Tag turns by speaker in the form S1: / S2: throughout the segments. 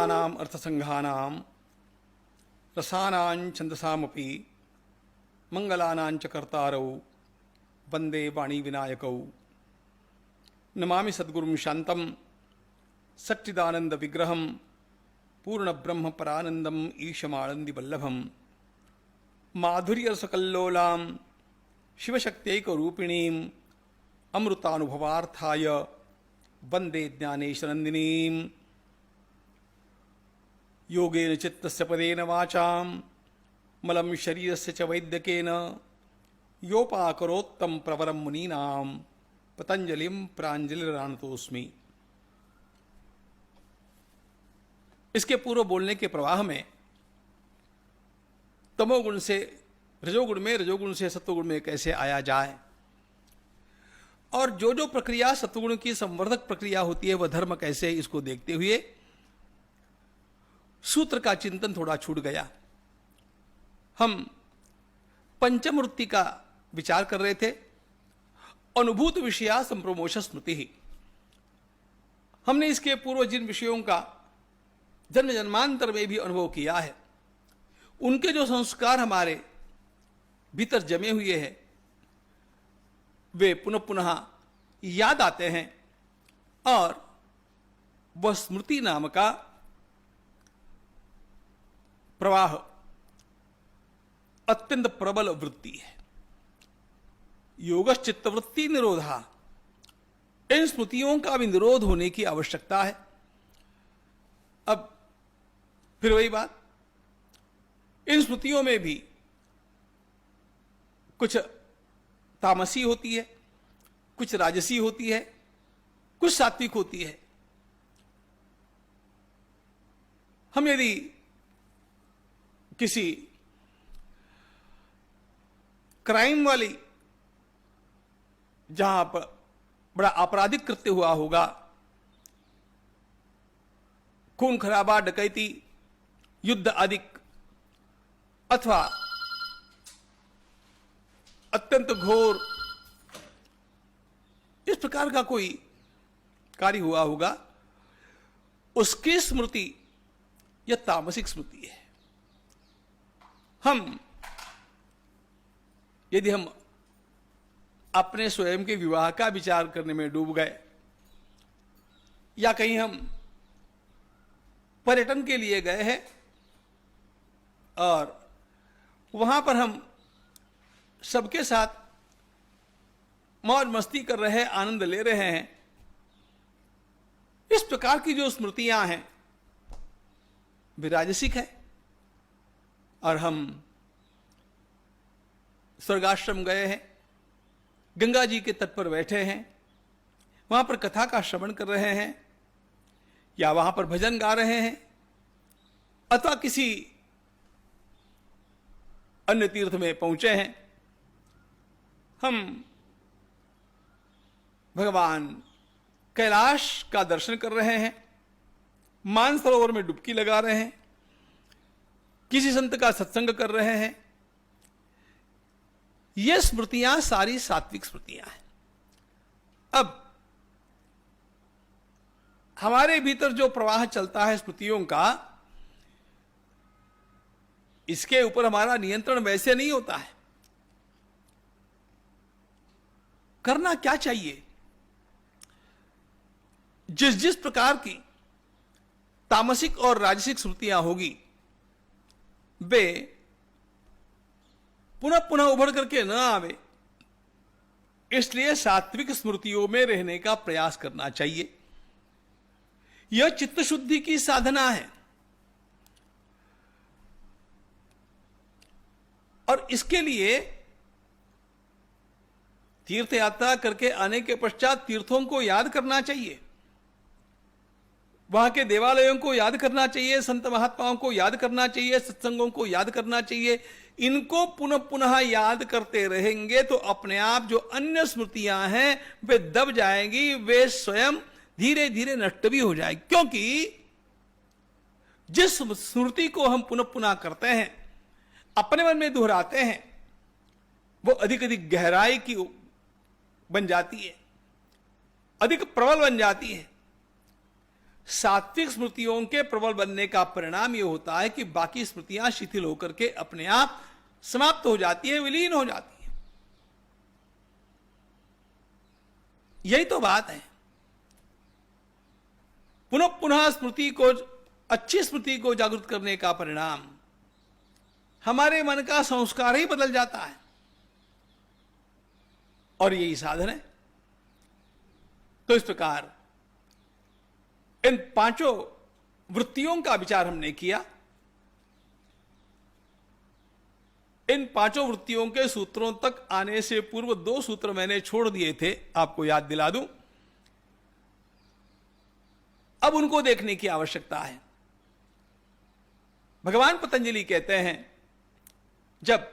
S1: वेदानाम् अर्थसंघानां रसानां छन्दसामपि मंगलानां च कर्तारौ वंदे वाणी विनायकौ। नमामि सद्गुरुं शान्तं सच्चिदानंद विग्रहं पूर्ण ब्रह्म परानंदम ईशमानंदी वल्लभम माधुर्यरसकल्लोलां शिवशक्त्यैकरूपिणीं अमृतानुभवार्थाय वंदे ज्ञानेशनंदिनीं। योगेन चित्तस्य पदेन वाचां मलं शरीरस्य च वैद्यकेन योपाकरोत्तम प्रवरं मुनीनां पतंजलिं प्राञ्जलिरानतोऽस्मि। इसके पूर्व बोलने के प्रवाह में तमोगुण से रजोगुण में, रजोगुण से सत्वगुण में कैसे आया जाए और जो जो प्रक्रिया सत्वगुण की संवर्धक प्रक्रिया होती है वह धर्म कैसे, इसको देखते हुए सूत्र का चिंतन थोड़ा छूट गया। हम पंचम वृत्ति का विचार कर रहे थे। अनुभूत विषया संप्रमोश स्मृति ही। हमने इसके पूर्व जिन विषयों का जन्म जन्मांतर में भी अनुभव किया है उनके जो संस्कार हमारे भीतर जमे हुए हैं वे पुनः पुनः याद आते हैं और वह स्मृति नाम का प्रवाह अत्यंत प्रबल वृत्ति है। योगश्चित्त वृत्ति निरोधा। इन स्मृतियों का भी निरोध होने की आवश्यकता है। अब फिर वही बात, इन स्मृतियों में भी कुछ तामसी होती है, कुछ राजसी होती है, कुछ सात्विक होती है। हम यदि किसी क्राइम वाली जहां पर बड़ा आपराधिक कृत्य हुआ होगा, खून खराबा, डकैती, युद्ध आदि, अथवा अत्यंत घोर इस प्रकार का कोई कार्य हुआ होगा, उसकी स्मृति यह तामसिक स्मृति है। यदि हम अपने स्वयं के विवाह का विचार करने में डूब गए या कहीं हम पर्यटन के लिए गए हैं और वहां पर हम सबके साथ मौज मस्ती कर रहे हैं, आनंद ले रहे हैं, इस प्रकार की जो स्मृतियां हैं वे राजसिक है। और हम स्वर्गाश्रम गए हैं, गंगा जी के तट पर बैठे हैं, वहां पर कथा का श्रवण कर रहे हैं या वहां पर भजन गा रहे हैं अथवा किसी अन्य तीर्थ में पहुंचे हैं, हम भगवान कैलाश का दर्शन कर रहे हैं, मानसरोवर में डुबकी लगा रहे हैं, किसी संत का सत्संग कर रहे हैं, ये स्मृतियां सारी सात्विक स्मृतियां हैं। अब हमारे भीतर जो प्रवाह चलता है स्मृतियों का, इसके ऊपर हमारा नियंत्रण वैसे नहीं होता है। करना क्या चाहिए, जिस जिस प्रकार की तामसिक और राजसिक स्मृतियां होगी वे पुनः पुनः उभर करके न आवे, इसलिए सात्विक स्मृतियों में रहने का प्रयास करना चाहिए। यह चित्त शुद्धि की साधना है और इसके लिए तीर्थ यात्रा करके आने के पश्चात तीर्थों को याद करना चाहिए, वहां के देवालयों को याद करना चाहिए, संत महात्माओं को याद करना चाहिए, सत्संगों को याद करना चाहिए। इनको पुनः पुनः याद करते रहेंगे तो अपने आप जो अन्य स्मृतियां हैं वे दब जाएंगी, वे स्वयं धीरे धीरे नष्ट भी हो जाएगी। क्योंकि जिस स्मृति को हम पुनः पुनः करते हैं, अपने मन में दोहराते हैं, वो अधिक अधिक गहराई की बन जाती है, अधिक प्रबल बन जाती है। सात्विक स्मृतियों के प्रबल बनने का परिणाम यह होता है कि बाकी स्मृतियां शिथिल होकर के अपने आप समाप्त हो जाती है, विलीन हो जाती है। यही तो बात है। पुनः पुनः स्मृति को, अच्छी स्मृति को जागृत करने का परिणाम हमारे मन का संस्कार ही बदल जाता है, और यही साधन है। तो इस प्रकार इन पांचों वृत्तियों का विचार हमने किया। इन पांचों वृत्तियों के सूत्रों तक आने से पूर्व दो सूत्र मैंने छोड़ दिए थे, आपको याद दिला दूं। अब उनको देखने की आवश्यकता है। भगवान पतंजलि कहते हैं, जब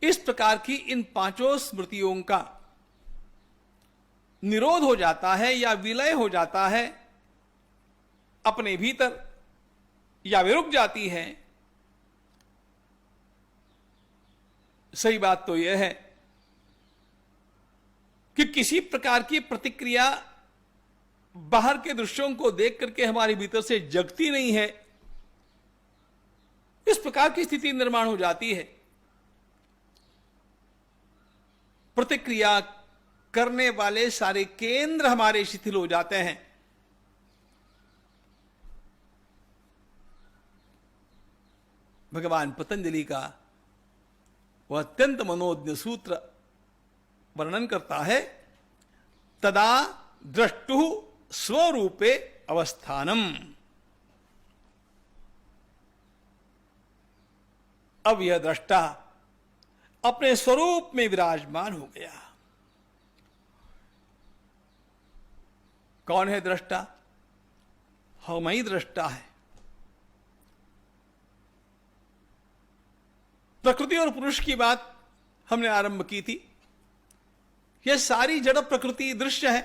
S1: इस प्रकार की इन पांचों स्मृतियों का निरोध हो जाता है या विलय हो जाता है अपने भीतर, या वे रुक जाती है, सही बात तो यह है कि किसी प्रकार की प्रतिक्रिया बाहर के दृश्यों को देख करके हमारे भीतर से जगती नहीं है। इस प्रकार की स्थिति निर्माण हो जाती है। प्रतिक्रिया करने वाले सारे केंद्र हमारे शिथिल हो जाते हैं। भगवान पतंजलि का वह अत्यंत मनोज्ञ सूत्र वर्णन करता है, तदा द्रष्टु स्वरूपे अवस्थानम। अब यह दृष्टा अपने स्वरूप में विराजमान हो गया। कौन है दृष्टा? हम ही दृष्टा है। प्रकृति और पुरुष की बात हमने आरंभ की थी। यह सारी जड़ प्रकृति दृश्य है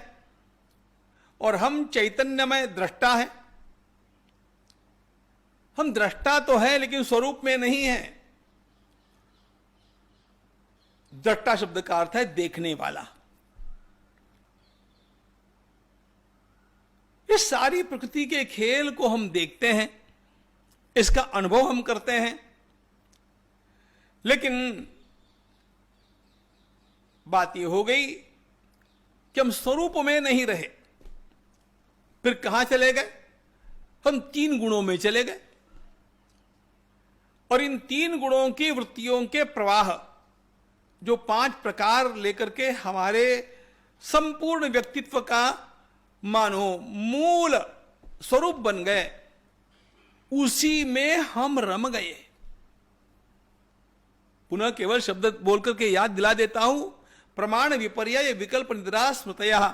S1: और हम चैतन्यमय दृष्टा है। हम दृष्टा तो है लेकिन स्वरूप में नहीं है। दृष्टा शब्द का अर्थ है देखने वाला। इस सारी प्रकृति के खेल को हम देखते हैं, इसका अनुभव हम करते हैं, लेकिन बात यह हो गई कि हम स्वरूप में नहीं रहे। फिर कहां चले गए? हम तीन गुणों में चले गए, और इन तीन गुणों की वृत्तियों के प्रवाह जो पांच प्रकार लेकर के हमारे संपूर्ण व्यक्तित्व का मानो मूल स्वरूप बन गए, उसी में हम रम गए। पुनः केवल शब्द बोलकर के याद दिला देता हूं, प्रमाण, विपर्यय, विकल्प, निद्रा, स्मृतयः,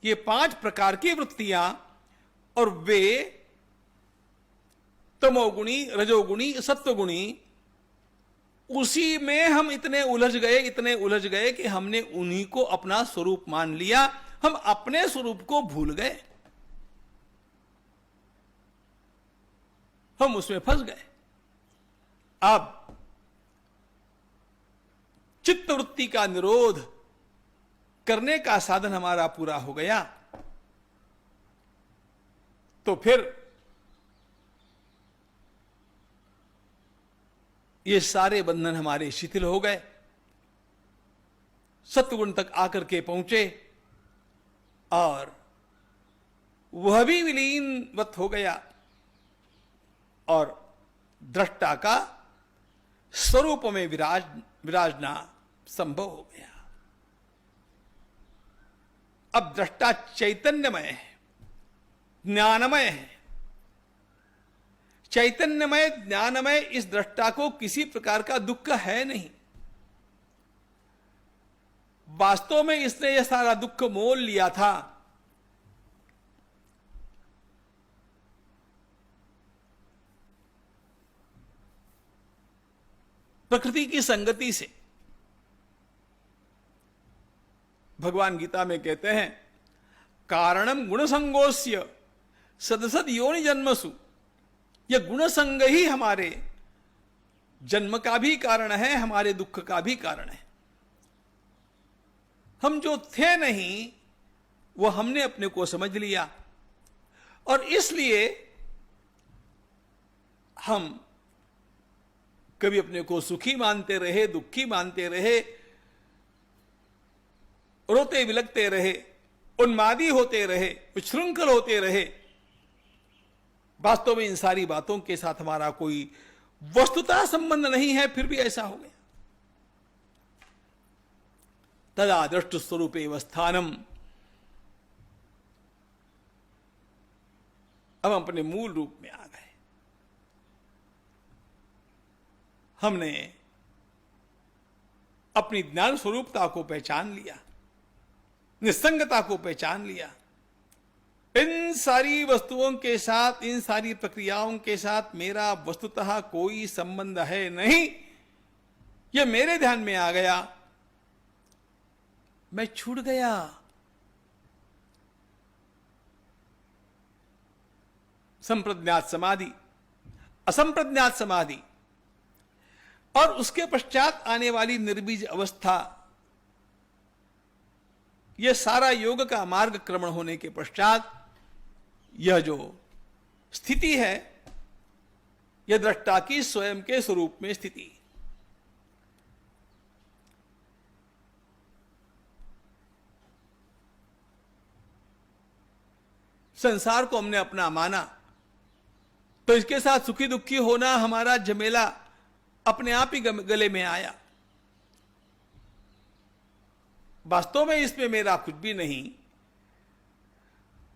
S1: ये पांच प्रकार की वृत्तियां, और वे तमोगुणी, रजोगुणी, सत्वगुणी, उसी में हम इतने उलझ गए कि हमने उन्हीं को अपना स्वरूप मान लिया। हम अपने स्वरूप को भूल गए, हम उसमें फंस गए। अब चित्तवृत्ति का निरोध करने का साधन हमारा पूरा हो गया, तो फिर ये सारे बंधन हमारे शिथिल हो गए, सत्वगुण तक आकर के पहुंचे, और वह भी विलीनवत हो गया, और दृष्टा का स्वरूप में विराजना संभव हो गया। अब दृष्टा चैतन्यमय है, ज्ञानमय है। चैतन्यमय, ज्ञानमय इस दृष्टा को किसी प्रकार का दुख है नहीं। वास्तव में इसने यह सारा दुख मोल लिया था। प्रकृति की संगति से। भगवान गीता में कहते हैं, कारणम गुणसंगोस्य सदसद योनि जन्मसु। यह गुणसंग ही हमारे जन्म का भी कारण है, हमारे दुख का भी कारण है। हम जो थे नहीं वो हमने अपने को समझ लिया, और इसलिए हम कभी अपने को सुखी मानते रहे, दुखी मानते रहे, रोते बिलखते रहे, उन्मादी होते रहे, उच्छृंखल होते रहे। वास्तव में इन सारी बातों के साथ हमारा कोई वस्तुतः संबंध नहीं है, फिर भी ऐसा हो गया। तदा दृष्ट स्वरूपे वस्थानम, हम अपने मूल रूप में आ गए। हमने अपनी ज्ञान स्वरूपता को पहचान लिया, निस्संगता को पहचान लिया। इन सारी वस्तुओं के साथ, इन सारी प्रक्रियाओं के साथ मेरा वस्तुतः कोई संबंध है नहीं, यह मेरे ध्यान में आ गया, मैं छूट गया। संप्रज्ञात समाधि, असंप्रज्ञात समाधि और उसके पश्चात आने वाली निर्बीज अवस्था, यह सारा योग का मार्ग क्रमण होने के पश्चात यह जो स्थिति है, यह दृष्टा की स्वयं के स्वरूप में स्थिति। संसार को हमने अपना माना तो इसके साथ सुखी दुखी होना हमारा झमेला अपने आप ही गले में आया। वास्तव में इसमें मेरा कुछ भी नहीं,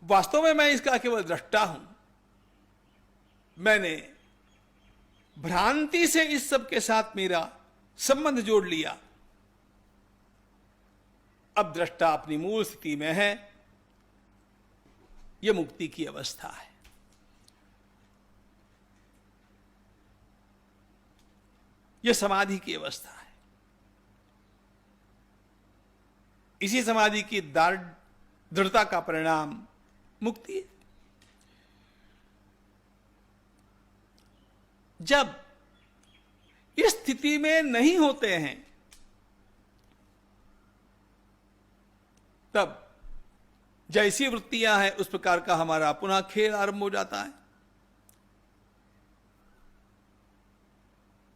S1: वास्तव में मैं इसका केवल दृष्टा हूं। मैंने भ्रांति से इस सब के साथ मेरा संबंध जोड़ लिया। अब दृष्टा अपनी मूल स्थिति में है, यह मुक्ति की अवस्था है। यह समाधि की अवस्था है। इसी समाधि की दृढ़ता का परिणाम मुक्ति है। जब इस स्थिति में नहीं होते हैं तब जैसी वृत्तियां हैं उस प्रकार का हमारा पुनः खेल आरंभ हो जाता है।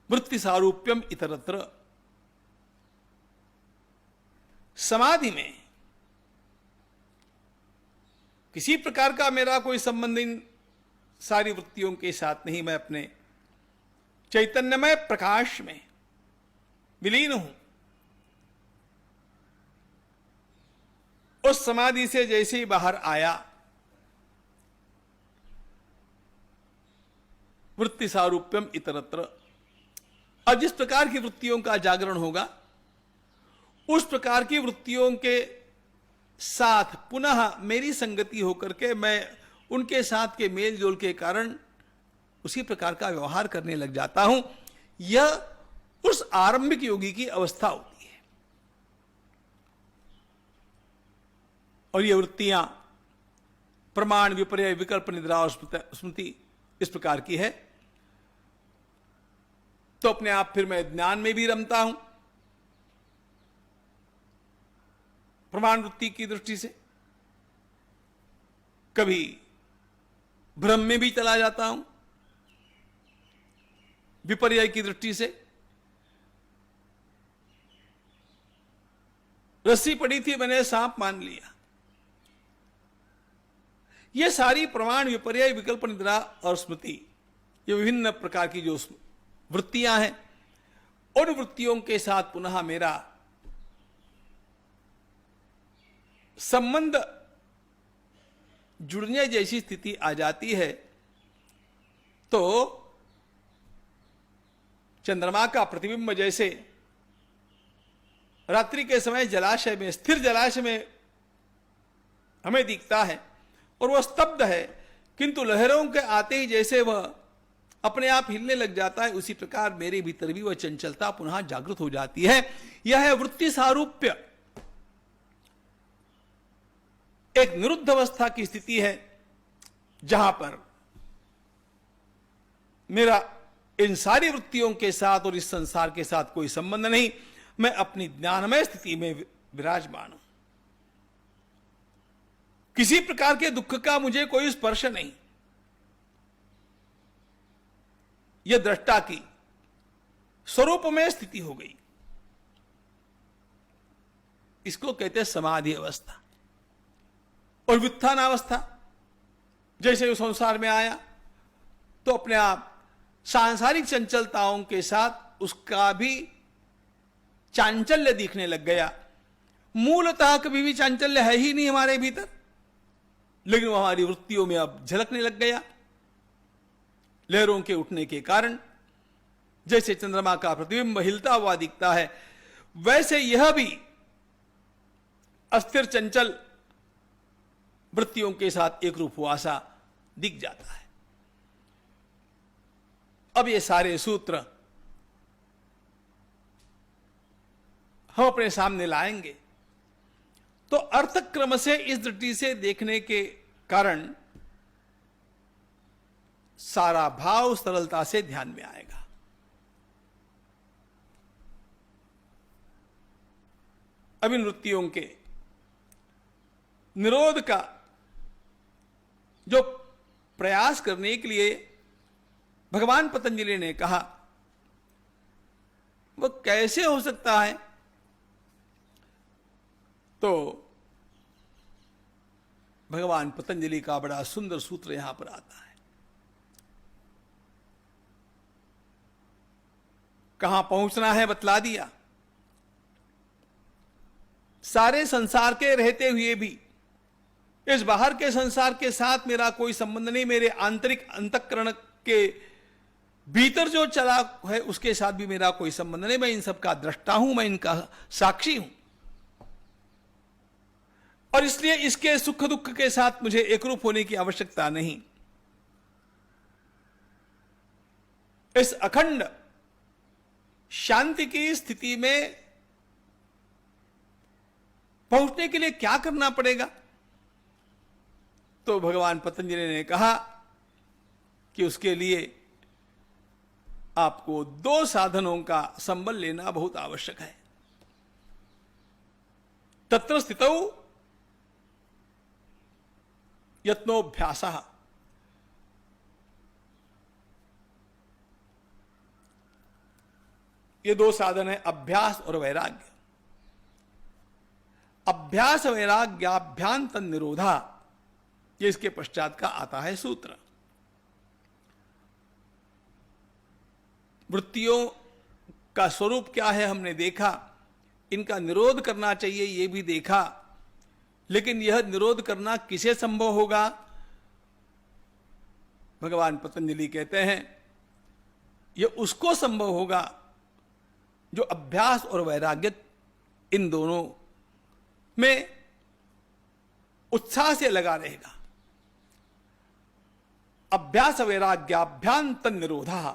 S1: वृत्ति सारूप्यम इतरत्र। समाधि में किसी प्रकार का मेरा कोई संबंध इन सारी वृत्तियों के साथ नहीं, मैं अपने चैतन्यमय प्रकाश में विलीन हूं। उस समाधि से जैसे ही बाहर आया, वृत्ति सारूप्यम इतरत्र। अब जिस प्रकार की वृत्तियों का जागरण होगा उस प्रकार की वृत्तियों के साथ पुनः मेरी संगति होकर के मैं उनके साथ के मेल जोल के कारण उसी प्रकार का व्यवहार करने लग जाता हूं। यह उस आरंभिक योगी की अवस्था होती है। और ये वृत्तियां प्रमाण, विपर्य, विकल्प, निद्रा और स्मृति इस प्रकार की है। तो अपने आप फिर मैं ज्ञान में भी रमता हूं, प्रमाण वृत्ति की दृष्टि से। कभी भ्रम में भी चला जाता हूं विपर्य की दृष्टि से। रस्सी पड़ी थी, मैंने सांप मान लिया। ये सारी प्रमाण, विपर्य, विकल्प, निद्रा और स्मृति, ये विभिन्न प्रकार की जो वृत्तियां हैं, उन वृत्तियों के साथ पुनः मेरा संबंध जुड़ने जैसी स्थिति आ जाती है। तो चंद्रमा का प्रतिबिंब जैसे रात्रि के समय जलाशय में, स्थिर जलाशय में हमें दिखता है और वह स्तब्ध है, किंतु लहरों के आते ही जैसे वह अपने आप हिलने लग जाता है, उसी प्रकार मेरे भीतर भी वह चंचलता पुनः जागृत हो जाती है। यह है वृत्ति सारूप्य। एक निरुद्ध अवस्था की स्थिति है जहां पर मेरा इन सारी वृत्तियों के साथ और इस संसार के साथ कोई संबंध नहीं, मैं अपनी ज्ञानमय स्थिति में विराजमान हूं। किसी प्रकार के दुख का मुझे कोई स्पर्श नहीं। यह दृष्टा की स्वरूप में स्थिति हो गई। इसको कहते हैं समाधि अवस्था। और व्युत्थानावस्था, जैसे वो संसार में आया तो अपने आप सांसारिक चंचलताओं के साथ उसका भी चांचल्य दिखने लग गया। मूलतः कभी भी चांचल्य है ही नहीं हमारे भीतर, लेकिन वो हमारी वृत्तियों में अब झलकने लग गया। लहरों के उठने के कारण जैसे चंद्रमा का प्रतिबिंब हिलता हुआ दिखता है, वैसे यह भी अस्थिर चंचल वृत्तियों के साथ एक रूप हुआ सा दिख जाता है। अब ये सारे सूत्र हम अपने सामने लाएंगे तो अर्थक्रम से इस दृष्टि से देखने के कारण सारा भाव सरलता से ध्यान में आएगा। अब इन वृत्तियों के निरोध का जो प्रयास करने के लिए भगवान पतंजलि ने कहा, वो कैसे हो सकता है? तो भगवान पतंजलि का बड़ा सुंदर सूत्र यहां पर आता है। कहां पहुंचना है बतला दिया। सारे संसार के रहते हुए भी इस बाहर के संसार के साथ मेरा कोई संबंध नहीं। मेरे आंतरिक अंतःकरण के भीतर जो चला है उसके साथ भी मेरा कोई संबंध नहीं। मैं इन सब का दृष्टा हूं, मैं इनका साक्षी हूं, और इसलिए इसके सुख दुख के साथ मुझे एकरूप होने की आवश्यकता नहीं। इस अखंड शांति की स्थिति में पहुंचने के लिए क्या करना पड़ेगा? तो भगवान पतंजलि ने कहा कि उसके लिए आपको दो साधनों का संबल लेना बहुत आवश्यक है। तत्र स्थितौ यत्नोभ्यासः, ये दो साधन है, अभ्यास और वैराग्य। अभ्यास वैराग्याभ्यां तन्निरोधा, ये इसके पश्चात का आता है सूत्र। वृत्तियों का स्वरूप क्या है हमने देखा, इनका निरोध करना चाहिए ये भी देखा, लेकिन यह निरोध करना किसे संभव होगा? भगवान पतंजलि कहते हैं यह उसको संभव होगा जो अभ्यास और वैराग्य इन दोनों में उत्साह से लगा रहेगा। अभ्यास वैराग्याभ्यां तन्निरोधः,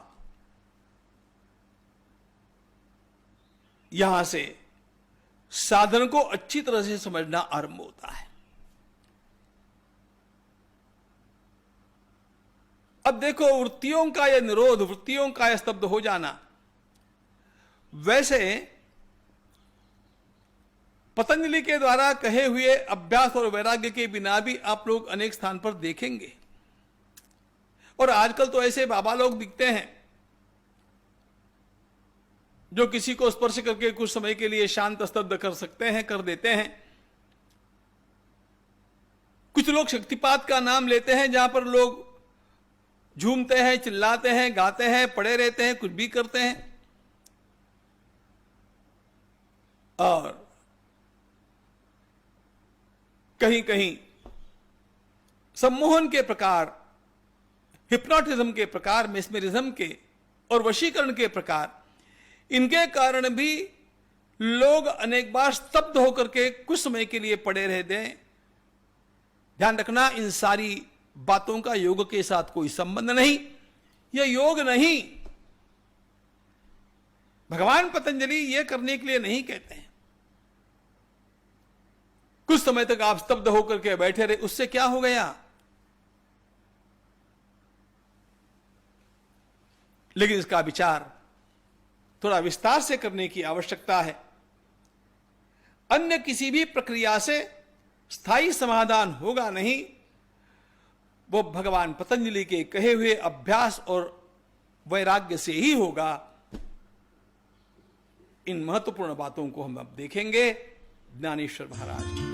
S1: यहां से साधन को अच्छी तरह से समझना आरंभ होता है। अब देखो, वृत्तियों का यह निरोध, वृत्तियों का यह स्तब्ध हो जाना, वैसे पतंजलि के द्वारा कहे हुए अभ्यास और वैराग्य के बिना भी आप लोग अनेक स्थान पर देखेंगे। और आजकल तो ऐसे बाबा लोग दिखते हैं जो किसी को स्पर्श करके कुछ समय के लिए शांत स्तब्ध कर सकते हैं, कर देते हैं। कुछ लोग शक्तिपात का नाम लेते हैं, जहां पर लोग झूमते हैं, चिल्लाते हैं, गाते हैं, पड़े रहते हैं, कुछ भी करते हैं, और कहीं कहीं सम्मोहन के प्रकार, हिप्नोटिज्म के प्रकार, मेस्मेरिज्म के और वशीकरण के प्रकार, इनके कारण भी लोग अनेक बार स्तब्ध होकर के कुछ समय के लिए पड़े रहते हैं। ध्यान रखना, इन सारी बातों का योग के साथ कोई संबंध नहीं। यह योग नहीं। भगवान पतंजलि यह करने के लिए नहीं कहते हैं। कुछ समय तक आप स्तब्ध होकर के बैठे रहे, उससे क्या हो गया? लेकिन इसका विचार थोड़ा विस्तार से करने की आवश्यकता है। अन्य किसी भी प्रक्रिया से स्थायी समाधान होगा नहीं, वो भगवान पतंजलि के कहे हुए अभ्यास और वैराग्य से ही होगा। इन महत्वपूर्ण बातों को हम अब देखेंगे। ज्ञानेश्वर महाराज